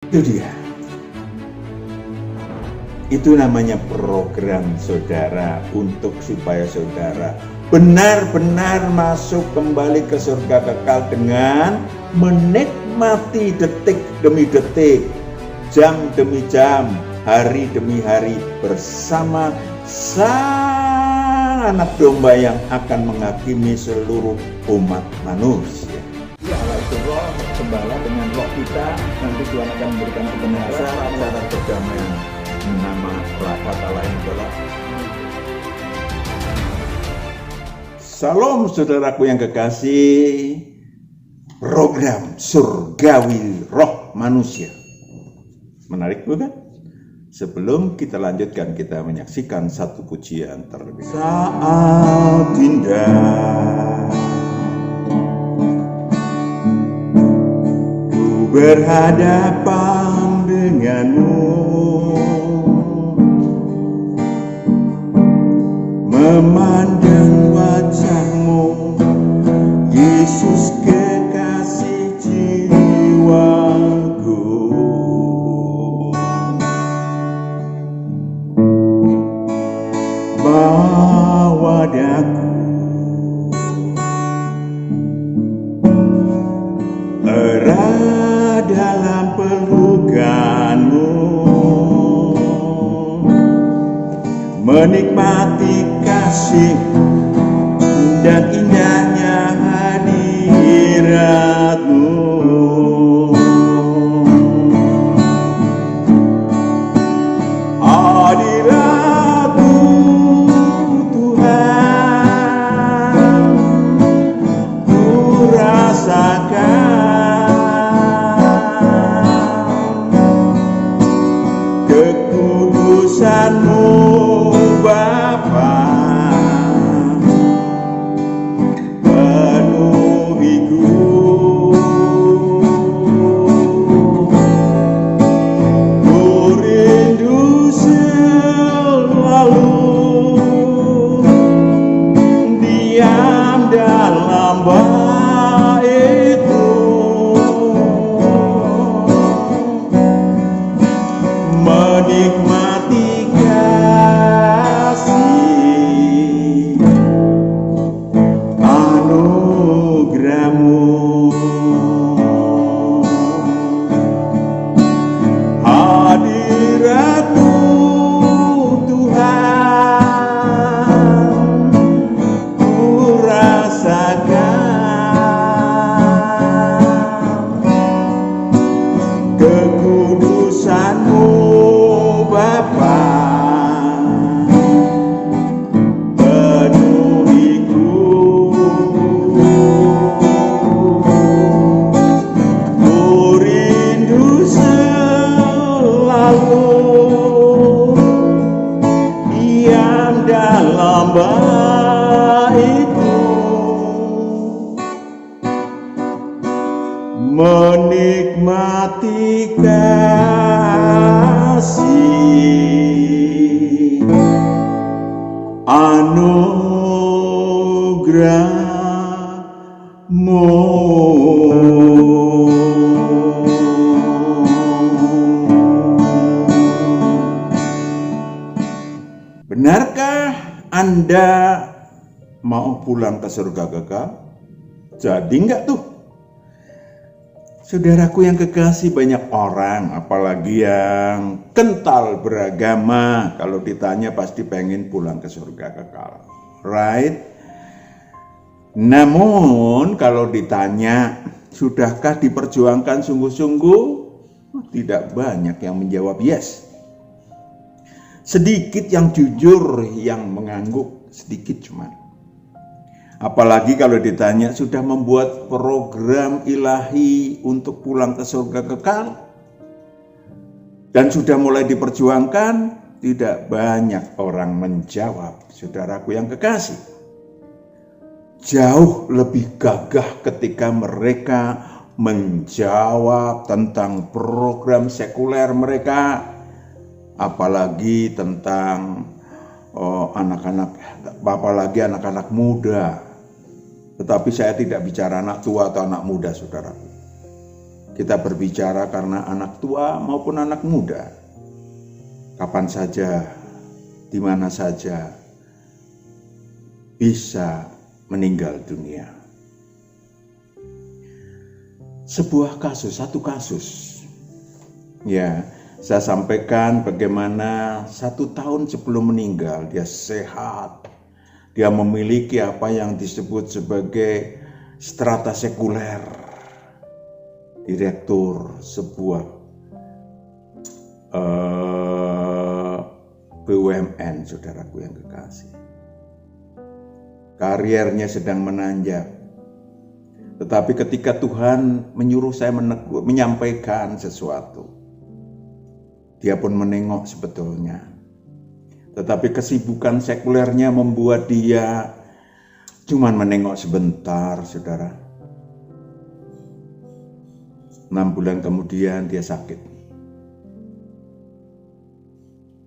Itu dia. Itu namanya program saudara untuk supaya saudara benar-benar masuk kembali ke surga kekal dengan menikmati detik demi detik, jam demi jam, hari demi hari bersama sang anak domba yang akan menghakimi seluruh umat manusia. Ya Allah itu roh, gembala dengan roh kita, nanti Tuhan akan memberikan kebenaran, syarat-syarat perdamaian. Nama kata lain adalah Salam saudaraku yang kekasih, program surgawi roh manusia. Menarik bukan? Sebelum kita lanjutkan, kita menyaksikan satu pujian terlebih dahulu. Saat indah ku berhadapan denganmu, memandang wajahmu, Yesus kekasih jiwaku. Bawa daku erat dalam pelukanmu, menikmati kasih dan indahnya hadiratmu. Hadiratmu Tuhan ku rasakan, kekudusanmu Bapa penuhiku, ku rindu selalu diam dalam baitmu, menikmati anugerahmu. Hadiratmu Tuhan ku rasakan, kekudusanmu Bapa penuhiku, ku rindu selalu diam dalam baitmu, menikmati kasih anugerahmu. Benarkah Anda mau pulang ke surga kekal? Jadi enggak tuh? Saudaraku yang kekasih, banyak orang, apalagi yang kental beragama, kalau ditanya pasti pengen pulang ke surga kekal, right? Namun kalau ditanya, sudahkah diperjuangkan sungguh-sungguh? Tidak banyak yang menjawab yes. Sedikit yang jujur, yang mengangguk, sedikit cuman. Apalagi kalau ditanya, sudah membuat program ilahi untuk pulang ke surga kekal dan sudah mulai diperjuangkan, tidak banyak orang menjawab. Saudaraku yang kekasih, jauh lebih gagah ketika mereka menjawab tentang program sekuler mereka, apalagi tentang anak-anak muda. Tetapi saya tidak bicara anak tua atau anak muda, saudaraku. Kita berbicara karena anak tua maupun anak muda. Kapan saja, di mana saja bisa meninggal dunia. Satu kasus. Ya, saya sampaikan bagaimana 1 tahun sebelum meninggal dia sehat. Dia memiliki apa yang disebut sebagai strata sekuler. Direktur sebuah BUMN, saudaraku yang kekasih. Kariernya sedang menanjak. Tetapi ketika Tuhan menyuruh saya menyampaikan sesuatu, dia pun menengok sebetulnya. Tetapi kesibukan sekulernya membuat dia cuman menengok sebentar, saudara. 6 bulan kemudian dia sakit.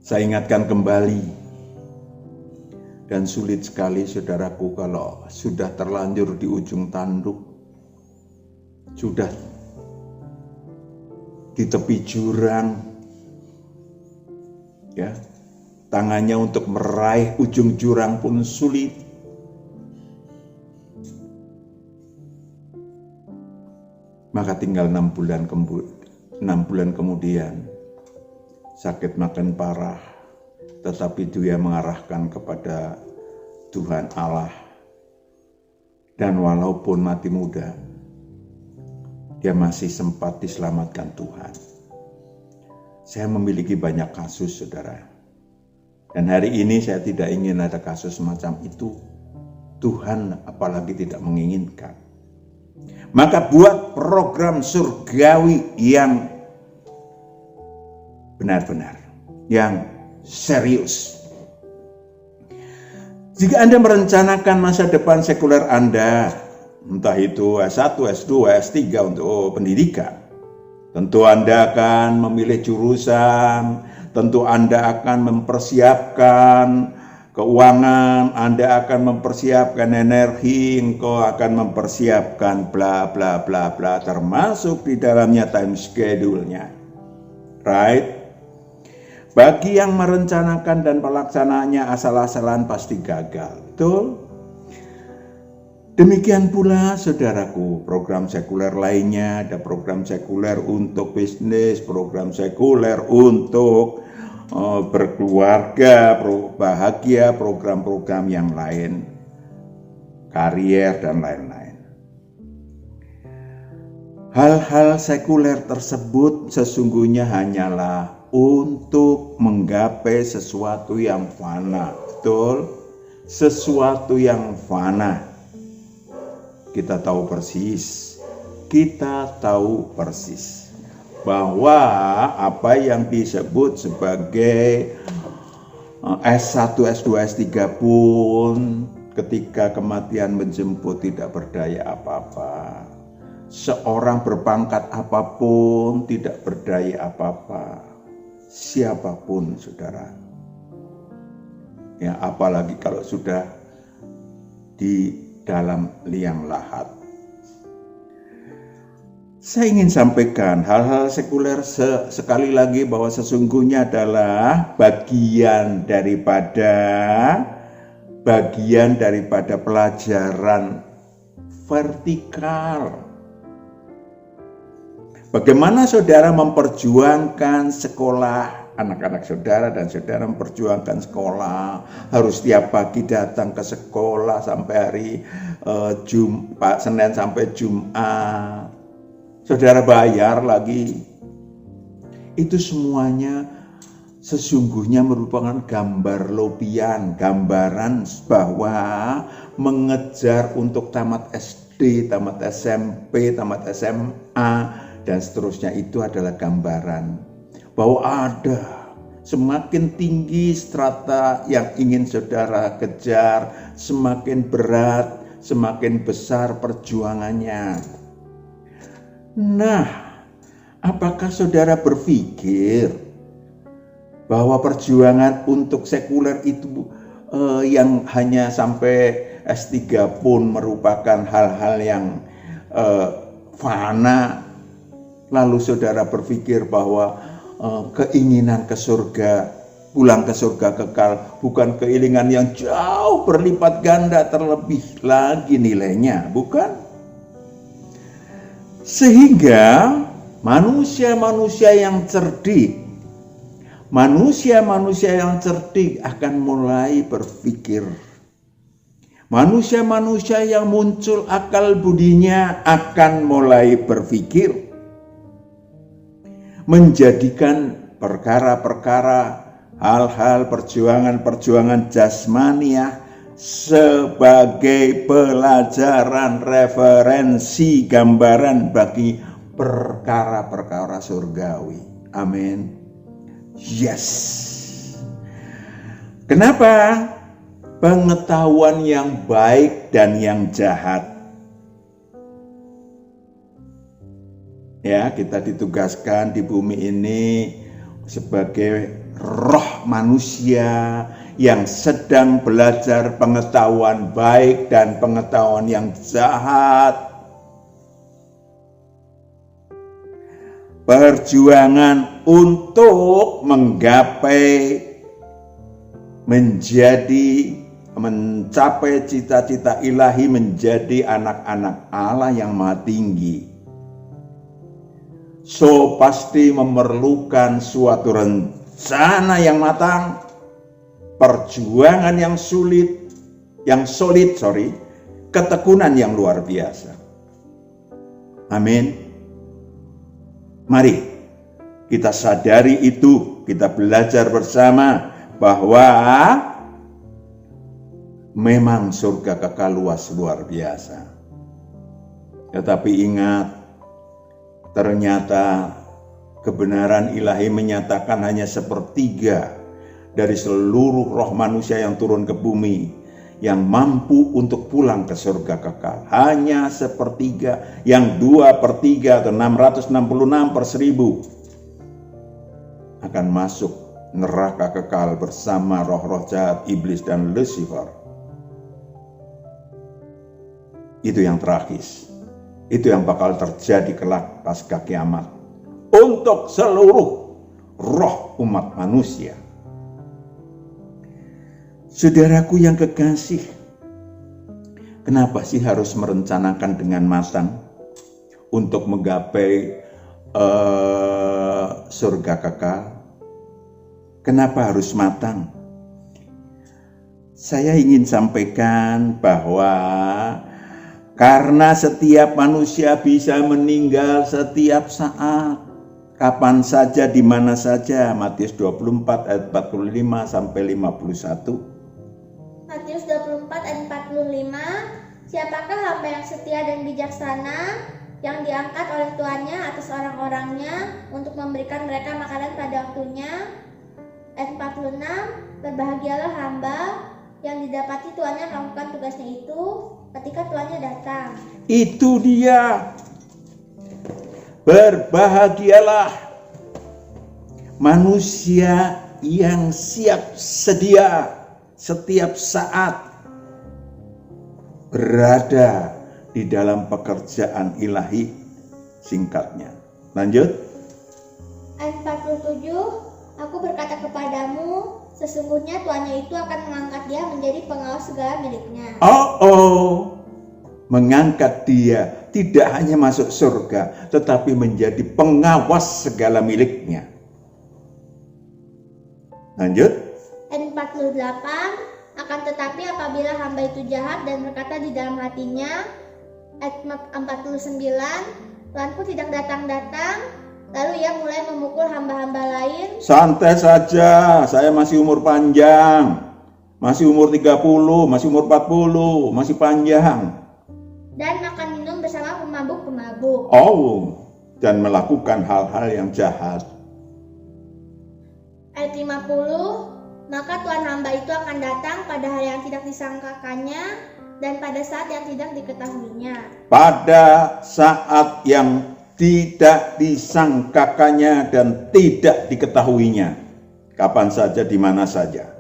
Saya ingatkan kembali, dan sulit sekali saudaraku kalau sudah terlanjur di ujung tanduk, sudah di tepi jurang, ya, tangannya untuk meraih ujung jurang pun sulit. Maka tinggal 6 bulan kemudian sakit makin parah, tetapi dia mengarahkan kepada Tuhan Allah. Dan walaupun mati muda, dia masih sempat diselamatkan Tuhan. Saya memiliki banyak kasus, saudara. Dan hari ini saya tidak ingin ada kasus semacam itu. Tuhan apalagi tidak menginginkan. Maka buat program surgawi yang benar-benar, yang serius. Jika Anda merencanakan masa depan sekuler Anda, entah itu S1, S2, S3 untuk pendidikan, tentu Anda akan memilih jurusan, tentu Anda akan mempersiapkan keuangan, Anda akan mempersiapkan energi, engkau akan mempersiapkan bla bla bla bla, termasuk di dalamnya time schedule-nya. Right? Bagi yang merencanakan dan pelaksanaannya asal-asalan pasti gagal. Betul? Demikian pula saudaraku, program sekuler lainnya, ada program sekuler untuk bisnis, program sekuler untuk berkeluarga, bahagia, program-program yang lain, karier dan lain-lain. Hal-hal sekuler tersebut sesungguhnya hanyalah untuk menggapai sesuatu yang fana. Betul? Sesuatu yang fana. Kita tahu persis bahwa apa yang disebut sebagai S1, S2, S3 pun ketika kematian menjemput tidak berdaya apa-apa. Seorang berpangkat apapun tidak berdaya apa-apa. Siapapun, saudara. Ya, apalagi kalau sudah di dalam liang lahat. Saya ingin sampaikan hal-hal sekuler sekali lagi bahwa sesungguhnya adalah bagian daripada pelajaran vertikal. Bagaimana saudara memperjuangkan sekolah, anak-anak saudara dan saudara memperjuangkan sekolah, harus tiap pagi datang ke sekolah sampai hari Senin sampai Jumat. Saudara bayar lagi. Itu semuanya sesungguhnya merupakan gambar lopian, gambaran bahwa mengejar untuk tamat SD, tamat SMP, tamat SMA, dan seterusnya itu adalah gambaran bahwa ada semakin tinggi strata yang ingin saudara kejar, semakin berat, semakin besar perjuangannya. Nah, apakah saudara berpikir bahwa perjuangan untuk sekuler itu yang hanya sampai S3 pun merupakan hal-hal yang fana, Lalu saudara berpikir bahwa keinginan ke surga, pulang ke surga kekal, bukan keinginan yang jauh berlipat ganda terlebih lagi nilainya, bukan? Sehingga manusia-manusia yang cerdik akan mulai berpikir. Manusia-manusia yang muncul akal budinya akan mulai berpikir, menjadikan perkara-perkara, hal-hal perjuangan-perjuangan jasmaniah sebagai pelajaran, referensi, gambaran bagi perkara-perkara surgawi. Amin. Yes. Kenapa? Pengetahuan yang baik dan yang jahat. Ya, kita ditugaskan di bumi ini sebagai roh manusia yang sedang belajar pengetahuan baik dan pengetahuan yang jahat. Perjuangan untuk mencapai cita-cita ilahi, menjadi anak-anak Allah yang maha tinggi. So pasti memerlukan suatu rencana yang matang, perjuangan yang solid, ketekunan yang luar biasa. Amin. Mari kita sadari itu, kita belajar bersama bahwa memang surga kekal luar biasa. Tetapi ingat, ternyata kebenaran ilahi menyatakan hanya sepertiga dari seluruh roh manusia yang turun ke bumi yang mampu untuk pulang ke surga kekal. Hanya sepertiga, yang 2/3 atau 666/1000 akan masuk neraka kekal bersama roh-roh jahat, iblis dan Lucifer. Itu yang tragis. Itu yang bakal terjadi kelak pasca kiamat untuk seluruh roh umat manusia. Saudaraku yang kekasih, kenapa sih harus merencanakan dengan matang untuk menggapai surga kekal? Kenapa harus matang? Saya ingin sampaikan bahwa karena setiap manusia bisa meninggal setiap saat, kapan saja, di mana saja. Matius 24 ayat 45 sampai 51. Matius 24 ayat 45, siapakah hamba yang setia dan bijaksana yang diangkat oleh tuannya atas orang-orangnya untuk memberikan mereka makanan pada waktunya? Ayat 46, berbahagialah hamba yang didapati tuannya melakukan tugasnya itu ketika tuannya datang. Itu dia. Berbahagialah manusia yang siap sedia setiap saat berada di dalam pekerjaan ilahi. Singkatnya, lanjut. Ayat 47, aku berkata kepadamu, sesungguhnya tuannya itu akan mengangkat dia menjadi pengawas segala miliknya. Mengangkat dia tidak hanya masuk surga, tetapi menjadi pengawas segala miliknya. Lanjut. Ayat 48, akan tetapi apabila hamba itu jahat dan berkata di dalam hatinya, ayat 49, Tuanku tidak datang-datang, lalu ia mulai memukul hamba-hamba lain. Santai saja, saya masih umur panjang, masih umur 30, masih umur 40, masih panjang. Dan makan minum bersama pemabuk-pemabuk. Dan melakukan hal-hal yang jahat. Ayat 50, maka Tuhan hamba itu akan datang pada hari yang tidak disangkakannya dan pada saat yang tidak diketahuinya. Pada saat yang tidak disangkakannya dan tidak diketahuinya. Kapan saja, di mana saja.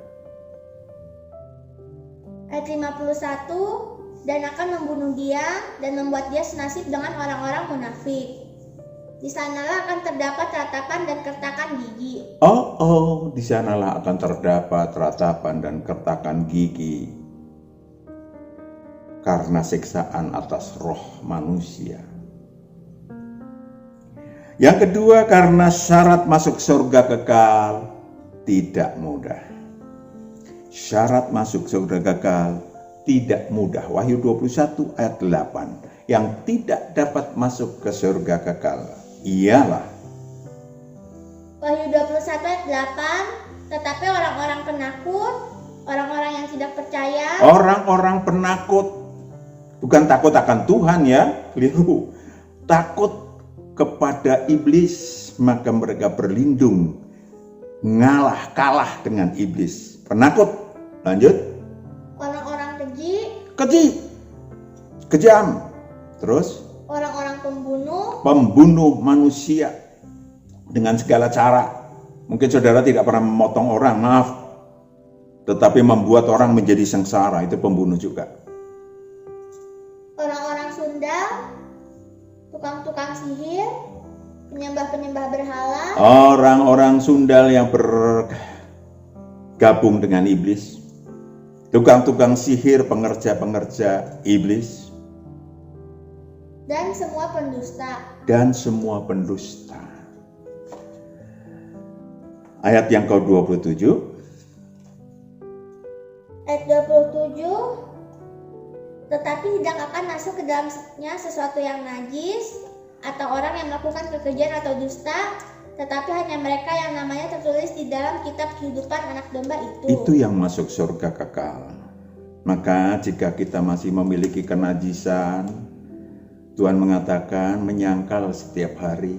Ayat 51, dan akan membunuh dia dan membuat dia senasib dengan orang-orang munafik. Di sanalah akan terdapat ratapan dan kertakan gigi. Di sanalah akan terdapat ratapan dan kertakan gigi. Karena siksaan atas roh manusia. Yang kedua, karena syarat masuk surga kekal tidak mudah. Syarat masuk surga kekal tidak mudah. Wahyu 21 ayat 8. Yang tidak dapat masuk ke surga kekal ialah Wahyu 21 ayat 8. Tetapi orang-orang penakut, orang-orang yang tidak percaya, orang-orang penakut, bukan takut akan Tuhan ya, keliru. Takut kepada iblis, maka mereka berlindung, kalah dengan iblis. Penakut, lanjut. orang-orang keji, kejam. Terus orang-orang pembunuh manusia dengan segala cara. Mungkin saudara tidak pernah memotong orang, maaf. Tetapi membuat orang menjadi sengsara, itu pembunuh juga. orang-orang sundal, tukang-tukang sihir, penyembah-penyembah berhala, Orang-orang sundal yang bergabung dengan iblis. Tukang-tukang sihir, pengerja-pengerja iblis. dan semua pendusta. Ayat yang ke-27. Ayat 27. Tetapi tidak akan masuk ke dalamnya sesuatu yang najis atau orang yang melakukan kekejian atau dusta, tetapi hanya mereka yang namanya tertulis di dalam kitab kehidupan anak domba itu. Itu yang masuk surga kekal. Maka jika kita masih memiliki kenajisan, Tuhan mengatakan menyangkal setiap hari.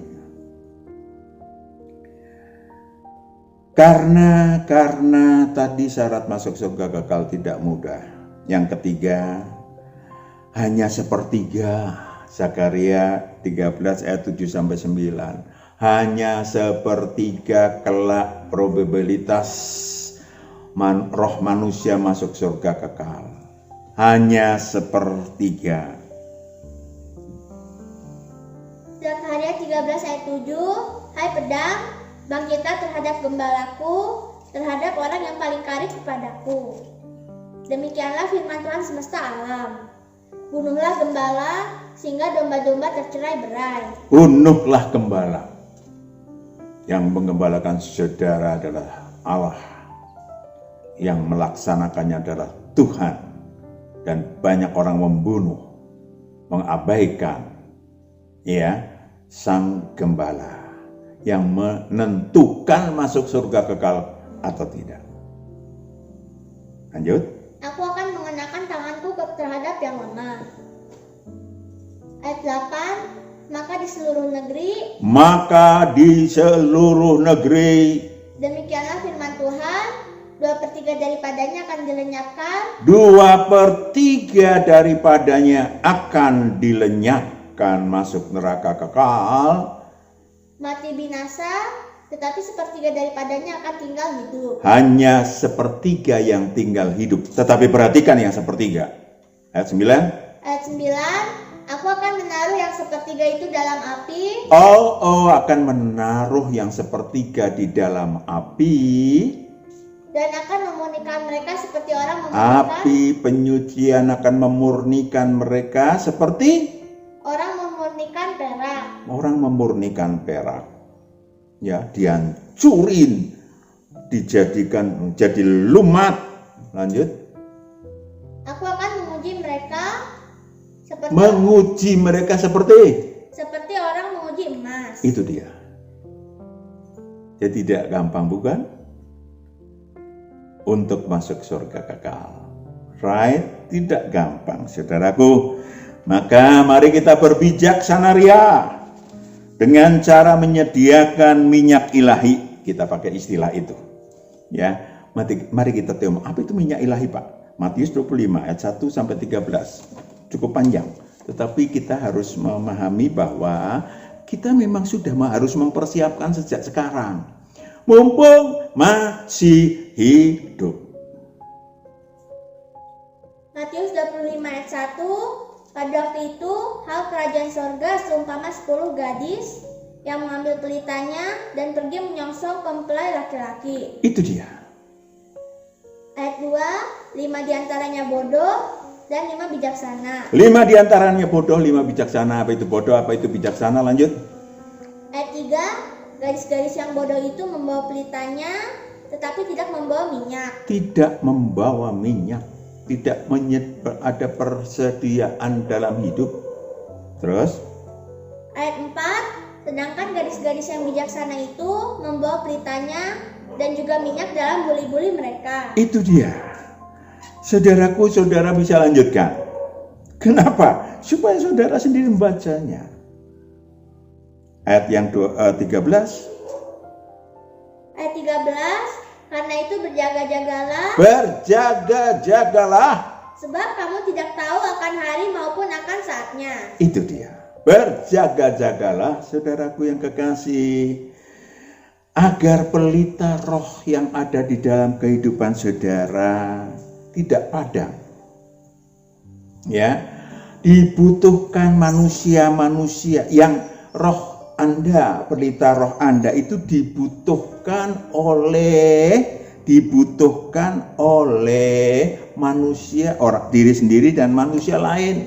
Karena tadi syarat masuk surga kekal tidak mudah. Yang ketiga, hanya sepertiga. Zakaria 13 ayat 7-9. Hanya sepertiga kelak probabilitas roh manusia masuk surga kekal. Hanya sepertiga. Zakaria 13 ayat 7. Hai pedang, bangkitlah terhadap gembalaku, terhadap orang yang paling karib kepadaku. Demikianlah firman Tuhan semesta alam. Bunuhlah gembala, sehingga domba-domba tercerai-berai. Bunuhlah gembala. Yang menggembalakan saudara adalah Allah. Yang melaksanakannya adalah Tuhan. Dan banyak orang membunuh, mengabaikan sang gembala yang menentukan masuk surga kekal atau tidak. Lanjut. Aku akan mengenakan tanganku terhadap yang lemah. Ayat 8. Maka di seluruh negeri demikianlah firman Tuhan, 2/3 daripadanya akan dilenyapkan. 2/3 daripadanya akan dilenyapkan masuk neraka kekal. Mati binasa, tetapi 1/3 daripadanya akan tinggal hidup. Hanya 1/3 yang tinggal hidup. Tetapi perhatikan yang 1/3. Ayat 9. Ayat 9. Aku akan menaruh yang 1/3 itu dalam api. Akan menaruh yang 1/3 di dalam api. Dan akan memurnikan mereka seperti orang memurnikan. Api penyucian akan memurnikan mereka seperti orang memurnikan perak. Orang memurnikan perak. Ya, dihancurin, dijadikan menjadi lumat. Lanjut. Aku akan menguji mereka seperti orang menguji emas. Itu dia. Jadi tidak gampang, bukan? Untuk masuk surga kekal. Right? Tidak gampang, saudaraku. Maka mari kita berbijaksana ria dengan cara menyediakan minyak ilahi. Kita pakai istilah itu. Ya, mari kita tahu apa itu minyak ilahi, Pak. Matius 25 ayat 1-13. Cukup panjang. Tetapi kita harus memahami bahwa kita memang sudah harus mempersiapkan sejak sekarang. Mumpung masih hidup. Matius 25 ayat 1. Pada waktu itu, hal kerajaan sorga seumpama 10 gadis yang mengambil pelitanya dan pergi menyongsong mempelai laki-laki. Itu dia. Ayat 2, 5 diantaranya bodoh dan 5 bijaksana. 5 diantaranya bodoh, 5 bijaksana. Apa itu bodoh, apa itu bijaksana? Lanjut. Ayat 3, gadis-gadis yang bodoh itu membawa pelitanya tetapi tidak membawa minyak. Tidak membawa minyak, tidak ada persediaan dalam hidup. Terus Ayat 4, sedangkan gadis-gadis yang bijaksana itu membawa pelitanya dan juga minyak dalam buli-buli mereka. itu dia. Saudaraku, saudara bisa lanjutkan. Kenapa? Supaya saudara sendiri membacanya. Ayat yang 13. Ayat 13, karena itu berjaga-jagalah, Berjaga-jagalah. sebab kamu tidak tahu akan hari maupun akan saatnya. Itu dia. Berjaga-jagalah, saudaraku yang kekasih, agar pelita roh yang ada di dalam kehidupan saudara tidak padam. Ya, dibutuhkan manusia-manusia yang roh Anda, pelita roh Anda itu dibutuhkan oleh manusia, orang diri sendiri dan manusia lain.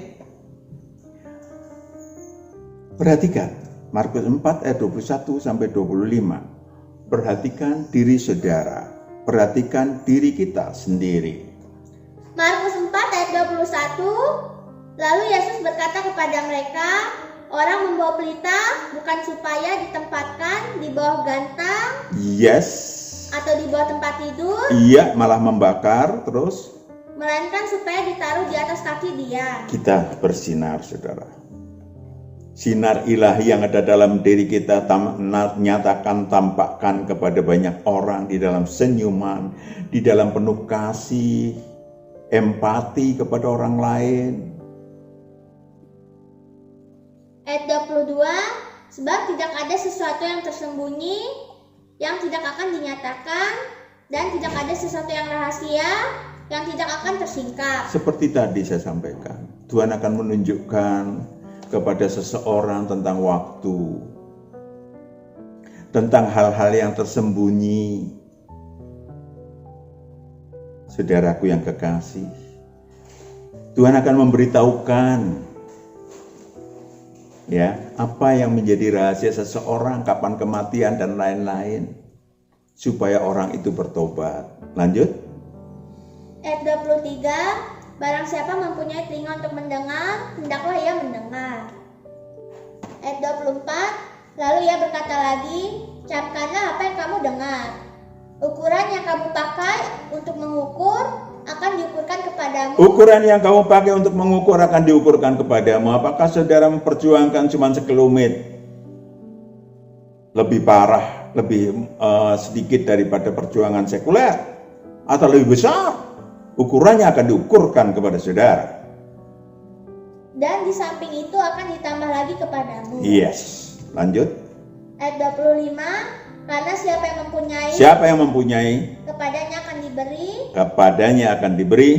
Perhatikan Markus 4 ayat 21 sampai 25. Perhatikan diri saudara, perhatikan diri kita sendiri. Markus 4 ayat 21, lalu Yesus berkata kepada mereka, orang membawa pelita bukan supaya ditempatkan di bawah gantang Yes. atau di bawah tempat tidur, Iya, malah membakar terus. melainkan supaya ditaruh di atas kaki dia. Kita bersinar, saudara. Sinar ilahi yang ada dalam diri kita nyatakan, tampakkan kepada banyak orang di dalam senyuman, di dalam penuh kasih, empati kepada orang lain. Ayat 22, sebab tidak ada sesuatu yang tersembunyi yang tidak akan dinyatakan, dan tidak ada sesuatu yang rahasia yang tidak akan tersingkap. Seperti tadi saya sampaikan, Tuhan akan menunjukkan kepada seseorang tentang waktu, tentang hal-hal yang tersembunyi. Saudaraku yang kekasih, Tuhan akan memberitahukan ya, apa yang menjadi rahasia seseorang, kapan kematian dan lain-lain, supaya orang itu bertobat. Lanjut. Ayat 23, barang siapa mempunyai telinga untuk mendengar, hendaklah ia mendengar. Ayat 24, lalu ia berkata lagi, camkanlah apa yang kamu dengar. Ukuran yang kamu pakai untuk mengukur akan diukurkan kepadamu. Ukuran yang kamu pakai untuk mengukur akan diukurkan kepadamu. Apakah saudara memperjuangkan cuma sekelumit? Lebih parah, lebih sedikit daripada perjuangan sekuler? Atau lebih besar? Ukurannya akan diukurkan kepada saudara. Dan di samping itu akan ditambah lagi kepadamu. Yes, lanjut. Ayat 25, karena siapa yang mempunyai, kepadanya akan diberi, kepadanya akan diberi.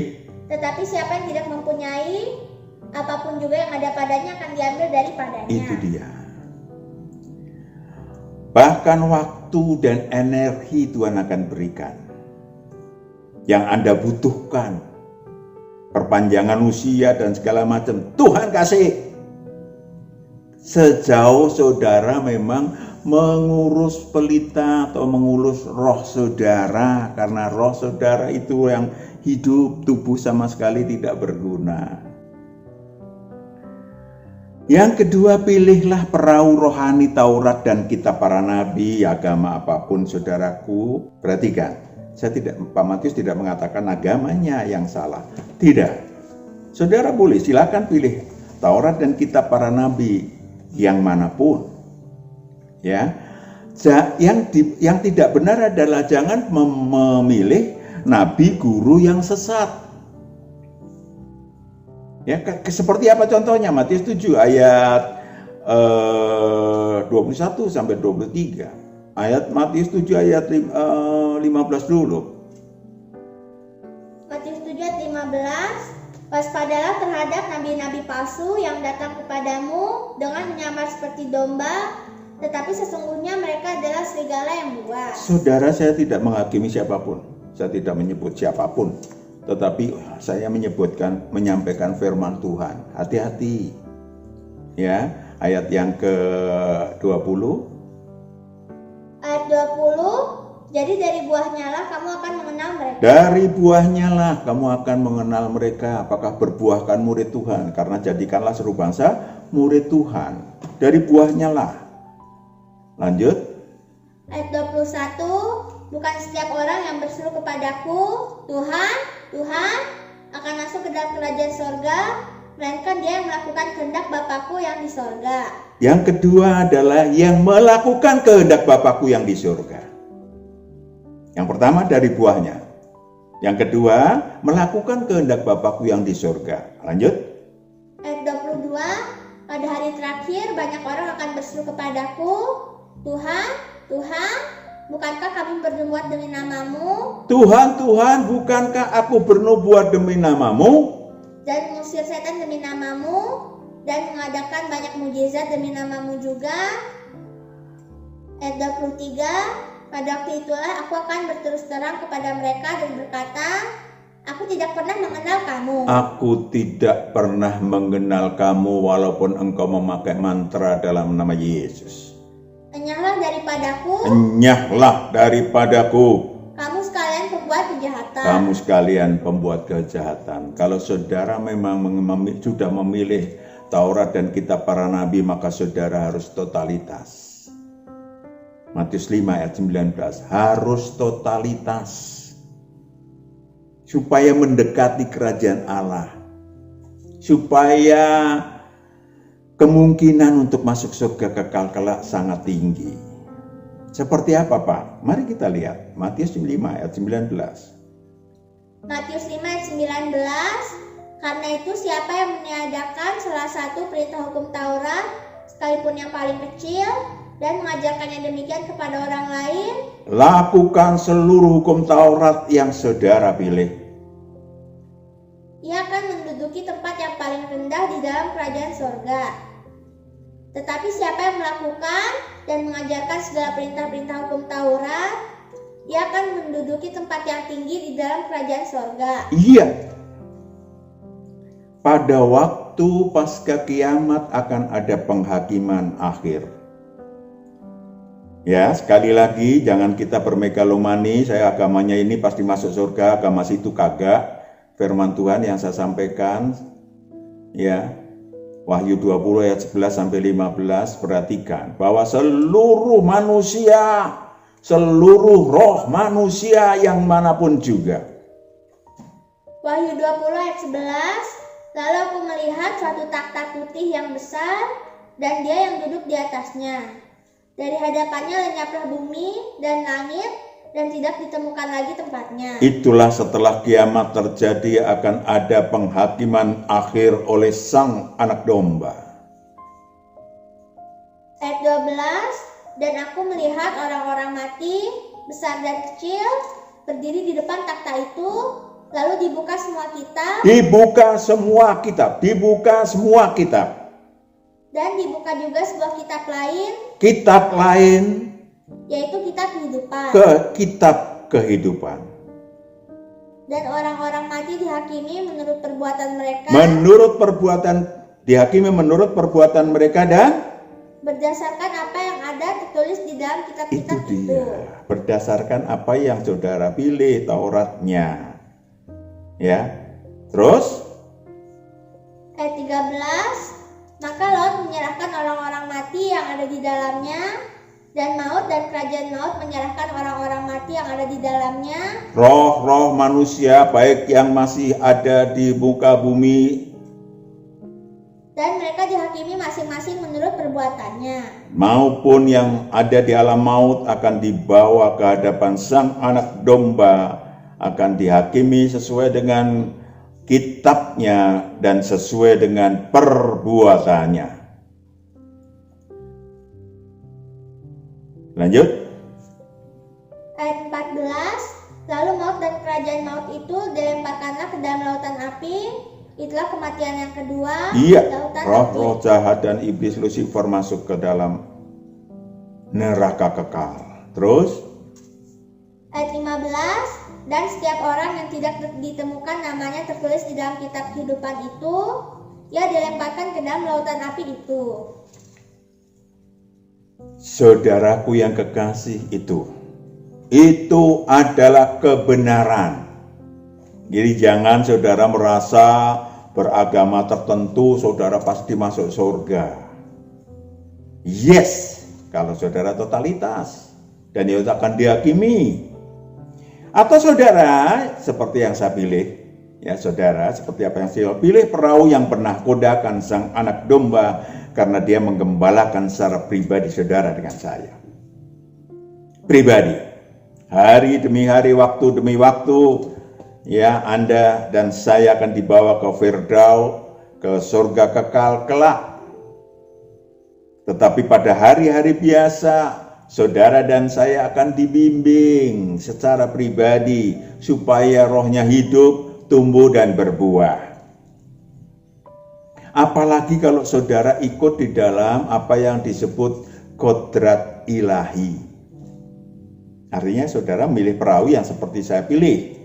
tetapi siapa yang tidak mempunyai, apapun juga yang ada padanya akan diambil daripadanya. Itu dia. Bahkan waktu dan energi Tuhan akan berikan. Yang Anda butuhkan, perpanjangan usia dan segala macam, Tuhan kasih. Sejauh saudara memang mengurus pelita atau mengurus roh saudara, karena roh saudara itu yang hidup, tubuh sama sekali tidak berguna. Yang kedua, pilihlah perahu rohani Taurat dan kitab para nabi, agama apapun saudaraku. Perhatikan. Pak Matius tidak mengatakan agamanya yang salah. Tidak. Saudara boleh silakan pilih Taurat dan kitab para nabi yang manapun. Ya. Yang tidak benar adalah jangan memilih nabi guru yang sesat. Ya, seperti apa contohnya? Matius 7 ayat 21 sampai 23. Ayat Matius 7 ayat 15 dulu. Matius 7 ayat 15, waspadalah terhadap nabi-nabi palsu yang datang kepadamu dengan menyamar seperti domba, tetapi sesungguhnya mereka adalah serigala yang buas. Saudara, saya tidak menghakimi siapapun. Saya tidak menyebut siapapun. Tetapi saya menyampaikan firman Tuhan. Hati-hati. Ya, ayat yang ke-20. Ayat 20, jadi dari buahnya lah kamu akan mengenal mereka. Dari buahnya lah kamu akan mengenal mereka. Apakah berbuahkan murid Tuhan? Karena jadikanlah seru bangsa murid Tuhan. Dari buahnya lah. Lanjut. Ayat 21, bukan setiap orang yang berseru kepadaku, Tuhan, Tuhan, akan masuk ke dalam kerajaan sorga, melainkan dia yang melakukan kehendak Bapakku yang di sorga. Yang kedua adalah yang melakukan kehendak Bapakku yang di surga. Yang pertama dari buahnya. Yang kedua, melakukan kehendak Bapakku yang di surga. Lanjut. Ayat 22, pada hari terakhir banyak orang akan berseru kepadaku, Tuhan, Tuhan, bukankah kami bernubuat demi namamu? Tuhan, Tuhan, bukankah aku bernubuat demi namamu? Dan mengusir setan demi namamu? Dan mengadakan banyak mujizat demi namamu juga? Ayat 23, pada waktu itulah aku akan berterus terang kepada mereka dan berkata, aku tidak pernah mengenal kamu. Aku tidak pernah mengenal kamu walaupun engkau memakai mantra dalam nama Yesus. Enyahlah daripadaku, Enyahlah daripadaku. kamu sekalian pembuat kejahatan. Kamu sekalian pembuat kejahatan. Kalau saudara memang sudah memilih Taurat dan kitab para nabi, maka saudara harus totalitas. Matius 5 ayat 19, harus totalitas. Supaya mendekati kerajaan Allah. Supaya kemungkinan untuk masuk surga kekal kelak sangat tinggi. Seperti apa, Pak? Mari kita lihat. Matius 5 ayat 19. Matius 5 ayat 19, karena itu siapa yang meniadakan salah satu perintah hukum Taurat, sekalipun yang paling kecil, dan mengajarkannya demikian kepada orang lain, lakukan seluruh hukum Taurat yang saudara pilih. ia akan menduduki tempat yang paling rendah di dalam kerajaan sorga. Tetapi siapa yang melakukan dan mengajarkan segala perintah-perintah hukum Taurat, ia akan menduduki tempat yang tinggi di dalam kerajaan sorga. Iya. Pada waktu pasca kiamat akan ada penghakiman akhir. Ya, sekali lagi jangan kita bermegalomani, saya agamanya ini pasti masuk surga, agama situ kagak. Firman Tuhan yang saya sampaikan, ya, Wahyu 20 ayat 11 sampai 15, perhatikan bahwa seluruh manusia, seluruh roh manusia yang manapun juga. Wahyu 20 ayat 11, lalu aku melihat suatu takhta putih yang besar dan dia yang duduk di atasnya. Dari hadapannya lenyaplah bumi dan langit dan tidak ditemukan lagi tempatnya. Itulah setelah kiamat terjadi akan ada penghakiman akhir oleh Sang Anak Domba. Ayat 12, dan aku melihat orang-orang mati, besar dan kecil, berdiri di depan takhta itu, lalu dibuka semua kitab. Dibuka semua kitab, dibuka semua kitab. Dan dibuka juga sebuah kitab lain. Kitab lain. Yaitu kitab kehidupan. Kitab kehidupan. Dan orang-orang mati dihakimi menurut perbuatan mereka. Dihakimi menurut perbuatan mereka dan berdasarkan apa yang ada tertulis di dalam kitab-kitab itu. Berdasarkan apa yang saudara pilih Tauratnya. Ya. Terus ayat 13, maka laut menyerahkan orang-orang mati yang ada di dalamnya, dan maut dan kerajaan maut menyerahkan orang-orang mati yang ada di dalamnya. Roh-roh manusia baik yang masih ada di muka bumi, dan mereka dihakimi masing-masing menurut perbuatannya, maupun yang ada di alam maut akan dibawa ke hadapan Sang Anak Domba, akan dihakimi sesuai dengan kitabnya dan sesuai dengan perbuatannya. Lanjut. Ayat 14, lalu maut dan kerajaan maut itu dilemparkanlah ke dalam lautan api. Itulah kematian yang kedua. Iya, lautan roh-roh jahat dan iblis Lucifer masuk ke dalam neraka kekal. Terus Ayat 15, dan setiap orang yang tidak ditemukan namanya tertulis di dalam kitab kehidupan itu, ia dilemparkan ke dalam lautan api itu. saudaraku yang kekasih, itu adalah kebenaran. Jadi jangan saudara merasa beragama tertentu saudara pasti masuk surga. Yes, kalau saudara totalitas dan itu akan dihakimi. Atau saudara seperti yang saya pilih, ya saudara seperti apa yang saya pilih, perahu yang pernah kodakan sang anak domba karena dia menggembalakan secara pribadi saudara dengan saya. Pribadi, hari demi hari, waktu demi waktu, ya Anda dan saya akan dibawa ke Firdaus, ke surga kekal kelak. Tetapi pada hari-hari biasa, saudara dan saya akan dibimbing secara pribadi supaya rohnya hidup, tumbuh dan berbuah. Apalagi kalau saudara ikut di dalam apa yang disebut kodrat ilahi. Artinya saudara milih perahu yang seperti saya pilih.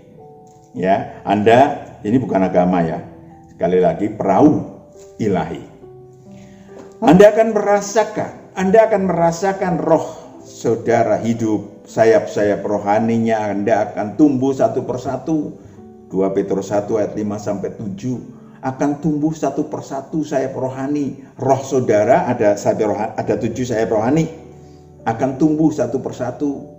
Ya, Anda ini bukan agama ya. Sekali lagi perahu ilahi. Anda akan merasakan roh saudara hidup, sayap-sayap rohaninya Anda akan tumbuh satu persatu. 2 Petrus 1 ayat 5 sampai 7 akan tumbuh satu persatu sayap rohani. Roh saudara ada 7 sayap rohani akan tumbuh satu persatu.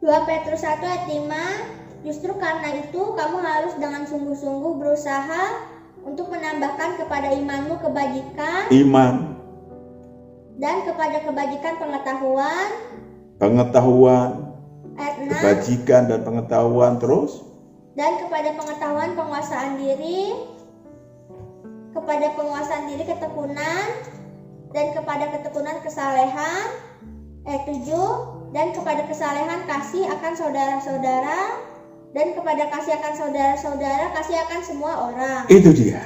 2 Petrus 1 ayat 5, justru karena itu kamu harus dengan sungguh-sungguh berusaha untuk menambahkan kepada imanmu kebajikan, Iman, dan kepada kebajikan pengetahuan, ayat 6, kebajikan dan pengetahuan, terus dan kepada pengetahuan penguasaan diri, kepada penguasaan diri ketekunan, dan kepada ketekunan kesalehan, ayat 7, dan kepada kesalehan kasih akan saudara-saudara, dan kepada kasih akan saudara-saudara, kasih akan semua orang. itu dia.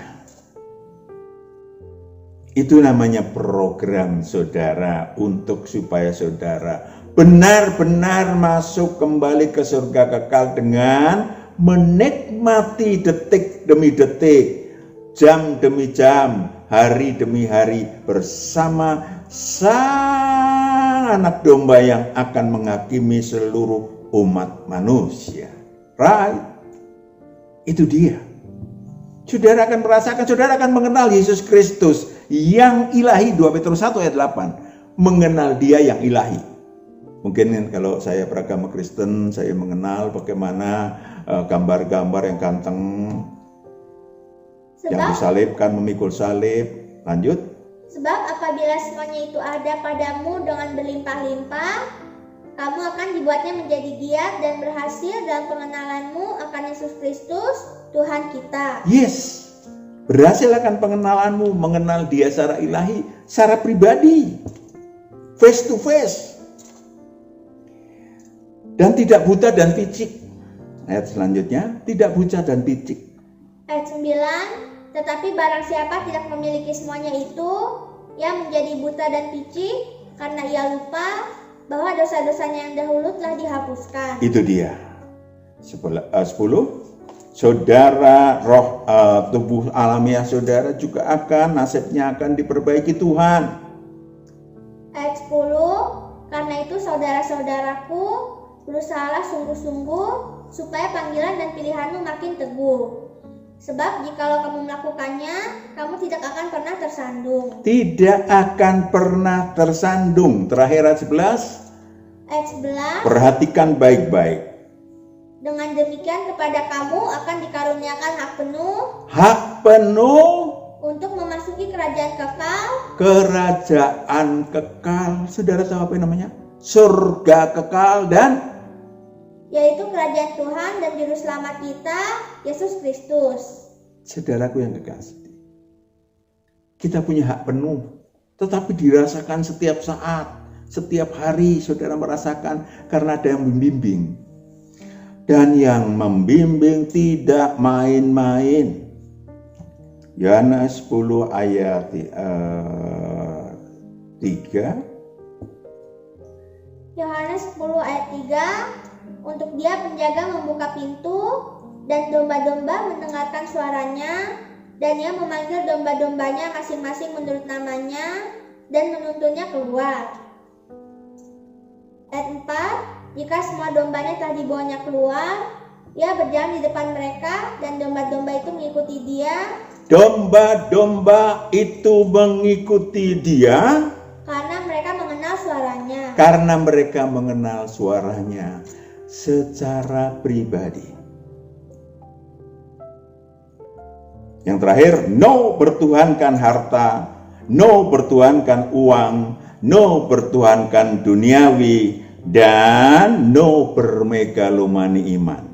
Itu namanya program saudara untuk supaya saudara benar-benar masuk kembali ke surga kekal dengan menikmati detik demi detik, jam demi jam, hari demi hari bersama sang anak domba yang akan menghakimi seluruh umat manusia. Right? Itu dia. Saudara akan merasakan, saudara akan mengenal Yesus Kristus yang ilahi. 2 Petrus 1 ayat 8. Mengenal dia yang ilahi. Mungkin kalau saya beragama Kristen, saya mengenal bagaimana gambar-gambar yang ganteng, yang disalibkan, memikul salib. Lanjut. Sebab apabila semuanya itu ada padamu dengan berlimpah-limpah, kamu akan dibuatnya menjadi giat dan berhasil dalam pengenalanmu akan Yesus Kristus, Tuhan kita. Yes, berhasil akan pengenalanmu, mengenal dia secara ilahi, secara pribadi, face to face. Dan tidak buta dan picik. Ayat selanjutnya, tidak buta dan picik. Ayat 9, tetapi barang siapa tidak memiliki semuanya itu, ia menjadi buta dan picik karena ia lupa bahwa dosa-dosanya yang dahulu telah dihapuskan. Itu dia. 10. Saudara, roh tubuh alamiah saudara juga nasibnya akan diperbaiki Tuhan. Ayat 10, karena itu saudara-saudaraku, berusahalah sungguh-sungguh supaya panggilan dan pilihanmu makin teguh. Sebab jikalau kamu melakukannya, kamu tidak akan pernah tersandung. Tidak akan pernah tersandung. Terakhir ayat 11. Ayat 11. Perhatikan baik-baik. Dengan demikian kepada kamu akan dikaruniakan hak penuh. Hak penuh. Untuk memasuki kerajaan kekal. Kerajaan kekal. Saudara tahu apa yang namanya? Surga kekal dan yaitu kerajaan Tuhan dan Juru Selamat kita, Yesus Kristus. Saudaraku yang kekasih, kita punya hak penuh, tetapi dirasakan setiap saat, setiap hari saudara merasakan karena ada yang membimbing. Dan yang membimbing tidak main-main. Yohanes 10 ayat 3, Yohanes 10 ayat 3, untuk dia penjaga membuka pintu, dan domba-domba mendengarkan suaranya, dan ia memanggil domba-dombanya masing-masing menurut namanya, dan menuntunnya keluar. Ayat 4, jika semua dombanya telah dibawanya keluar, ia berjalan di depan mereka, dan domba-domba itu mengikuti dia. Domba-domba itu mengikuti dia Karena mereka mengenal suaranya. karena mereka mengenal suaranya secara pribadi. Yang terakhir, no bertuhankan harta, no bertuhankan uang, no bertuhankan duniawi, dan no bermegalomani iman.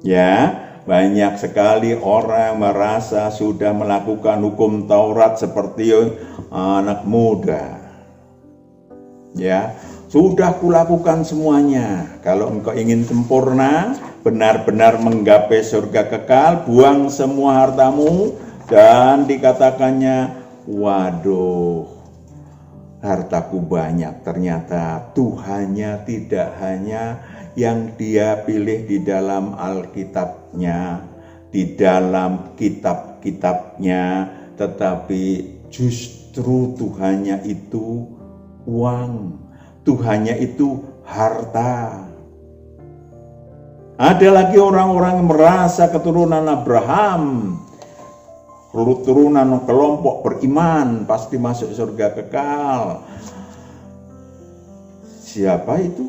Ya, banyak sekali orang merasa sudah melakukan hukum Taurat seperti anak muda. Ya, sudah kulakukan semuanya. Kalau engkau ingin sempurna, benar-benar menggapai surga kekal, buang semua hartamu, dan dikatakannya, waduh, hartaku banyak. Ternyata Tuhannya tidak hanya yang dia pilih di dalam Alkitabnya, di dalam kitab-kitabnya, tetapi justru Tuhannya itu uang, Tuhannya itu harta. Ada lagi orang-orang yang merasa keturunan Abraham, keturunan kelompok beriman, pasti masuk surga kekal. Siapa itu?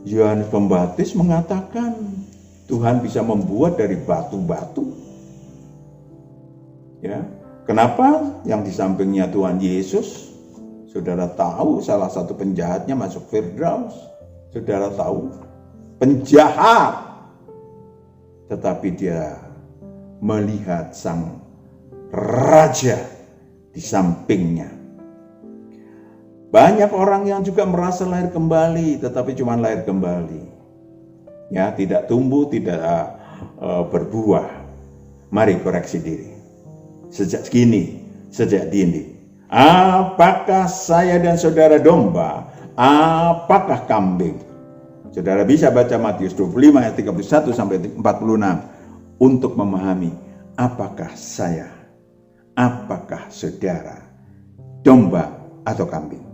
Yohanes Pembaptis mengatakan Tuhan bisa membuat dari batu-batu. Ya, kenapa? Yang di sampingnya Tuhan Yesus, saudara tahu salah satu penjahatnya masuk Firdaus. Saudara tahu, penjahat. Tetapi dia melihat sang raja di sampingnya. Banyak orang yang juga merasa lahir kembali, tetapi cuma lahir kembali. Ya, tidak tumbuh, tidak berbuah. Mari koreksi diri. Sejak dini. Apakah saya dan saudara domba? Apakah kambing? Saudara bisa baca Matius 25 ayat 31 sampai 46 untuk memahami apakah saya, apakah saudara domba atau kambing.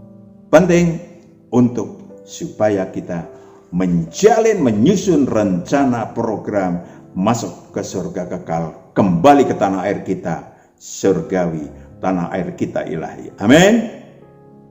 Penting untuk supaya kita menyusun rencana program masuk ke surga kekal, kembali ke tanah air kita surgawi, tanah air kita ilahi. Amin.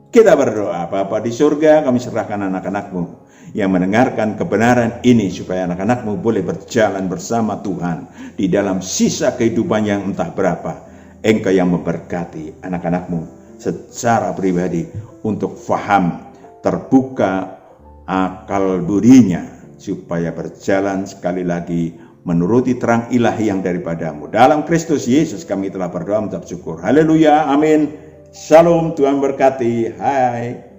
Kita berdoa. Bapa di surga, kami serahkan anak-anak-Mu yang mendengarkan kebenaran ini supaya anak-anak-Mu boleh berjalan bersama Tuhan di dalam sisa kehidupan yang entah berapa. Engkau yang memberkati anak-anak-Mu secara pribadi untuk faham, terbuka akal budinya supaya berjalan sekali lagi menuruti terang ilahi yang daripada-Mu. Dalam Kristus Yesus kami telah berdoa mengucap syukur. Haleluya, amin. Shalom, Tuhan berkati. Hai.